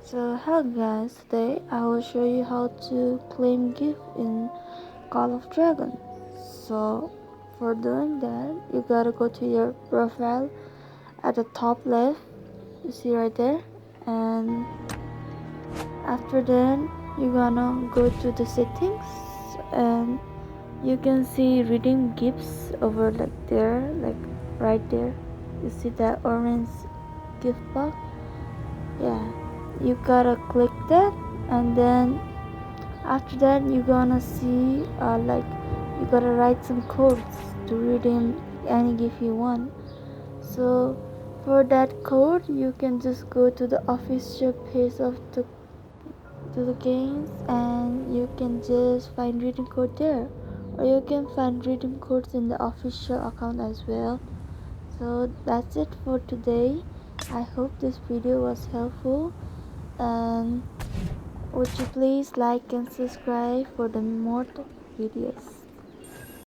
So hello guys, today I will show you how to claim gift in Call of Dragon. So for doing that, you gotta go to your profile at the top left, you see right there, and after that you're gonna go to the settings and you can see redeem gifts over there, right there. You see that orange gift box? Yeah, you gotta click that, and then after that you're gonna see you gotta write some codes to redeem any gift you want. So for that code you can just go to the official page of the games and you can just find redeem code there, or you can find redeem codes in the official account as well. So that's it for today. I hope this video was helpful, and would you please like and subscribe for the more videos.